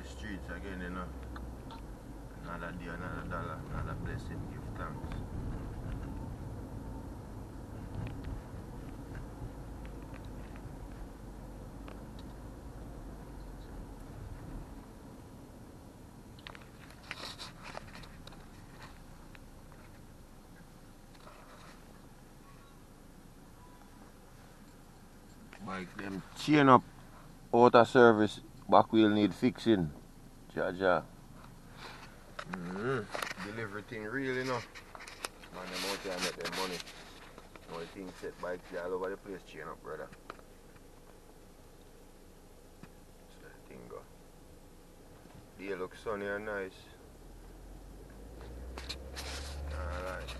streets again, you know. Another day, another dollar, another blessing. Give thanks. Bike them chain up out of service, back wheel need fixing. Jaja. Delivery thing real enough. Man, them out there make them money. All the things set bikes all over the place chain up, brother. So that thing go. Day looks sunny and nice. Alright.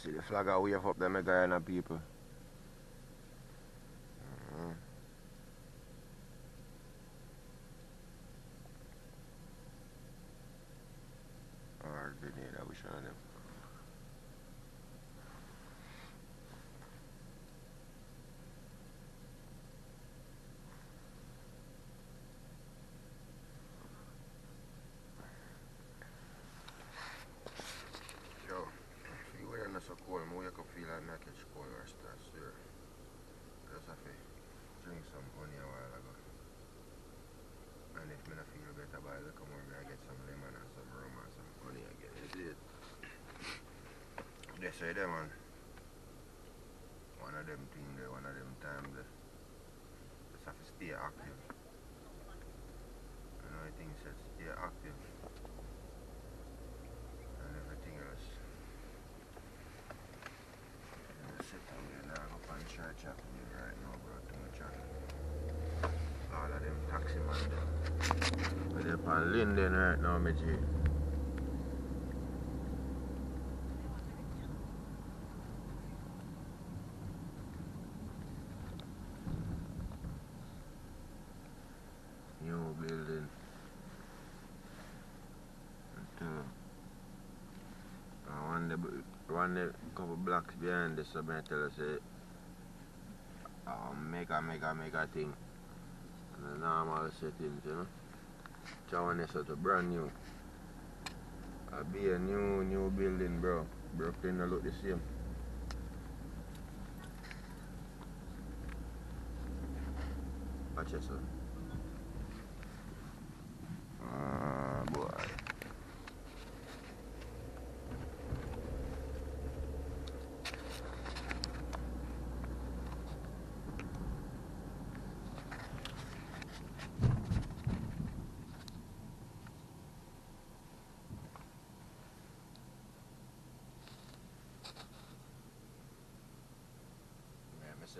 See the flag I wave up there, my Guyana people. Or grenade, I wish on them. So cold, I wake up feel like I catch cold or start stir. Just have to drink some honey a while ago. And if I feel better by the come over, I get some lemon and some rum and some honey again. You see it? They say them man. One of them things there, one of them times there. Just have to stay active. You know the thing says stay active. And everything else. Church happening right now, bro. Too much traffic. All of them taxi man them. We're up on Linden right now, my G. New building. One couple blocks behind this, so I tell us it. Mega thing. And the normal settings, you know. Chowan is such a brand new. It'll be a new building, bro. Brooklyn will look the same. Watch it, son. Boy.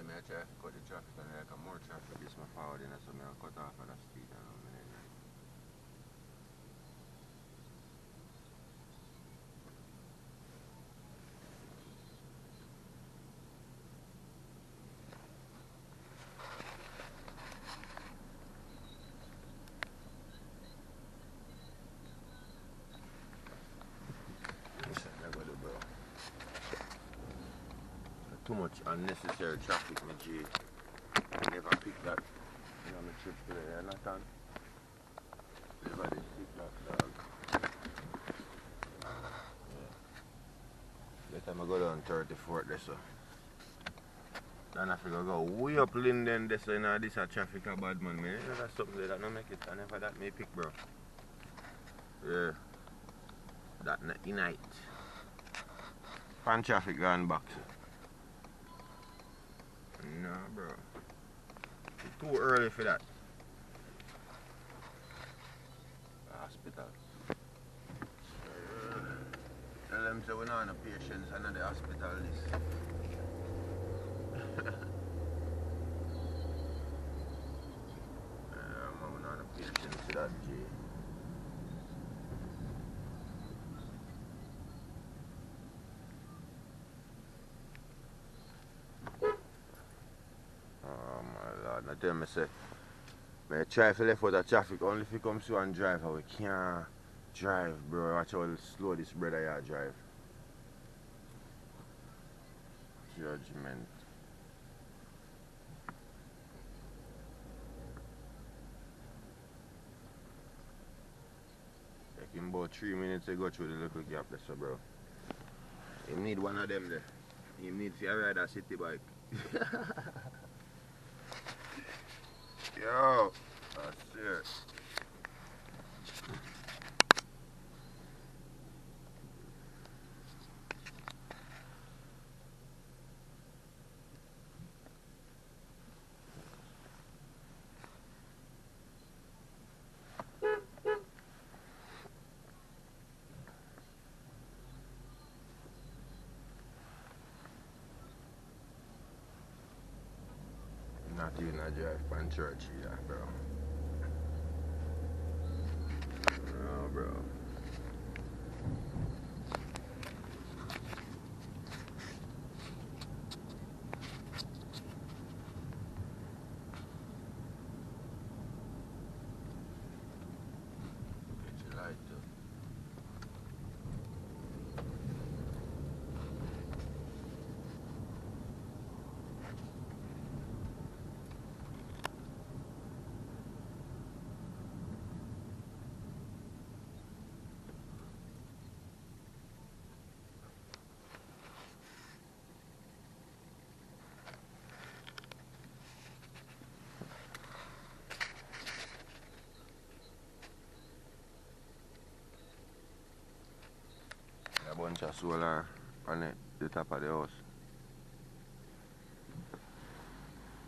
I try to cut the traffic and like more traffic is my forward in, so I cut off of the street and I'm in it. Too much unnecessary traffic, my G. I never pick that. You know, my trip today, Nathan. Never did pick that, dog. Yeah. That time I go down 34th there, so. Then I figure go way up Linden there, so you know, this a traffic a bad man, man. You know, that's something that don't make it. I never that may pick, bro. Yeah. That night. Fan traffic gone back. Nah, bro. It's too early for that. Hospital. tell them so we're not no patients and at the hospital this. We're not no patients with that J. Oh my lord, I tell me say I try to left out of traffic only if you come through and drive how we can't drive, bro. Watch how slow this brother here drive. Judgment. Take him about 3 minutes to go through the little gap there, so bro. You need one of them there. You need to ride a city bike. Yo, that's serious. Not even a drive from church here, bro. No, bro. Get your light up. A bunch of solar on the top of the house.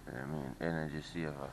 I mean, energy saver.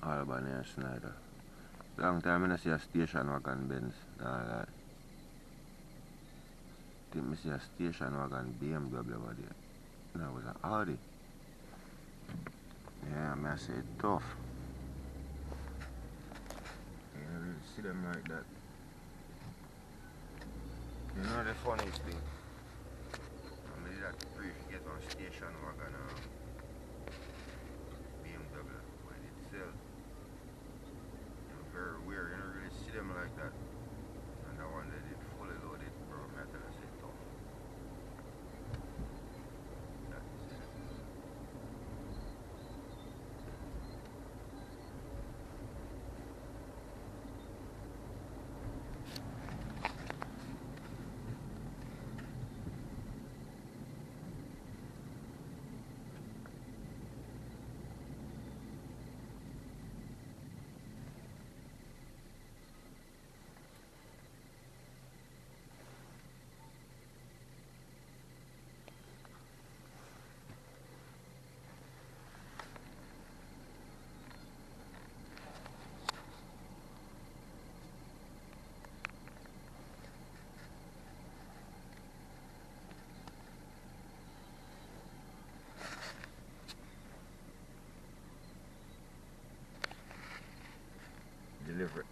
Albany and Schneider. Long time I don't see a station wagon Benz. Nah, I think I see a station wagon BMW over there. No, it was an Audi. Yeah, I say it tough. You don't really see them like that. You know the funny thing? I mean that brief get on station wagon BMW when it sells. Very weird, you don't really see them like that. And that one that is fully loaded, bro, I tell you, say tough. That is it.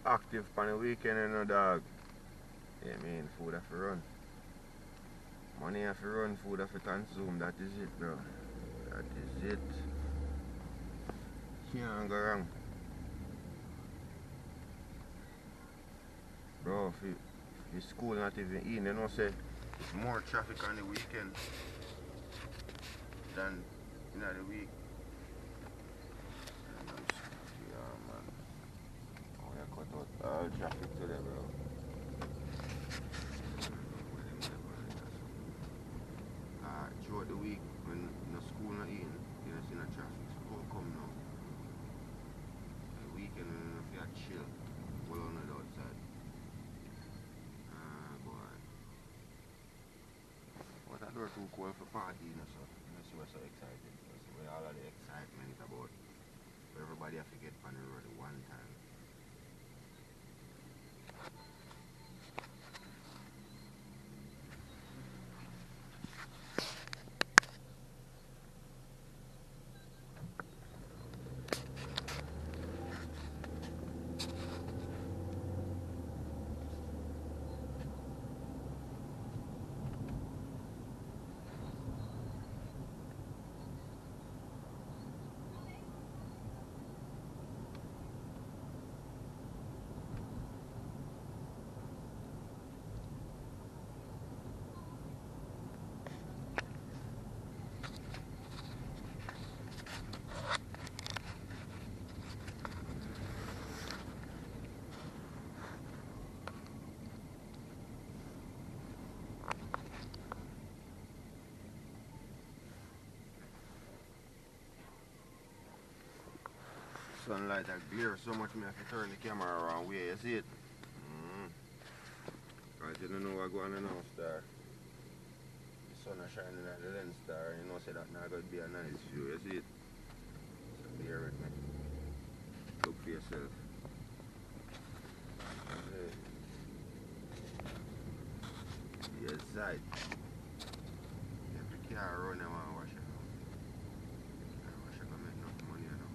active on the weekend, you know, dog. Yeah, mean, food have to run. Money have to run, food have to consume. That is it, bro. That is it. Can't go wrong. Bro, if the school not even in, you know, say it's more traffic on the weekend than in the week. Yeah, man. Oh, yeah, cut out all traffic today, bro. Throughout the week, when the school not in, you don't see no traffic. So how come now? The weekend, if you are chill, well on the outside. Boy. What I do too cold for party, you know, so that's why so excited. That's why all of the excitement about everybody have to get on the road at one time. Sunlight that glare so much me have to turn the camera around where you see it. Cause you don't know what going on now, star. The sun is shining at the lens, star, and you know say that now gonna be a nice view, you see it? So bear with me. Look for yourself. Yes, side. Every car run and want to wash it now. Wash it can make enough money, you know.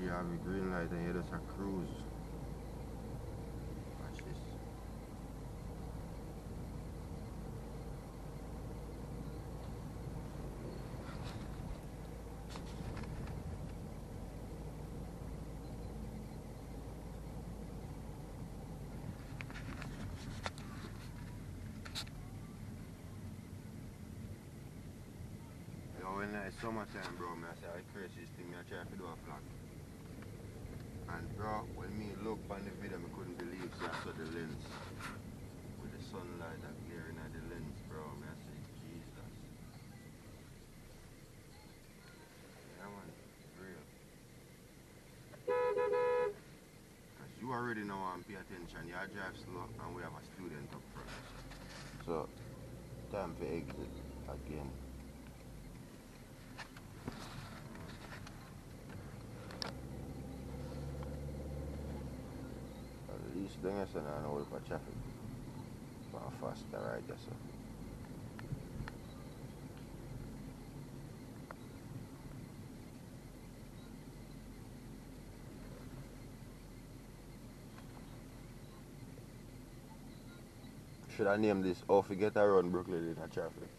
You have a green light and you just a cruise. Watch this. Yo, when it's summertime, bro, I say I craziest thing I try to do a vlog. And bro, when me look on the video, I couldn't believe so I saw the lens. With the sunlight that glaring at the lens, bro. I say, Jesus. Yeah man, it's real. Cause you already know I'm pay attention, you drive slow and we have a student up front. So, time for exit again. Then I said, I know what about traffic. But I'm faster right there, so. Should I name this "Oh Forget I Run Brooklyn in a Traffic"?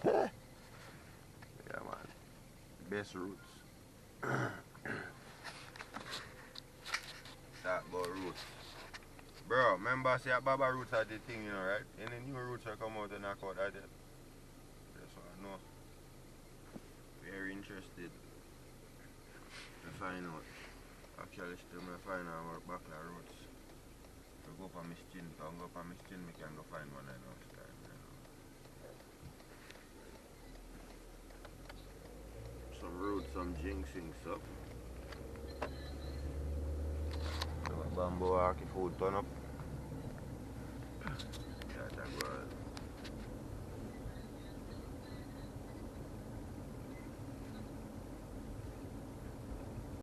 Yeah, man. Best routes. Talk about routes. Bro, remember say Baba routes are the thing, you know, right? And the new routes are come out and knock out that. That's what I know. Very interested to find out. Actually, still I find out more backla routes. To go up on my chin, because go up on my chin, I can go find one I know. Some roads, some jinxing stuff. So bamboo arky food turn up.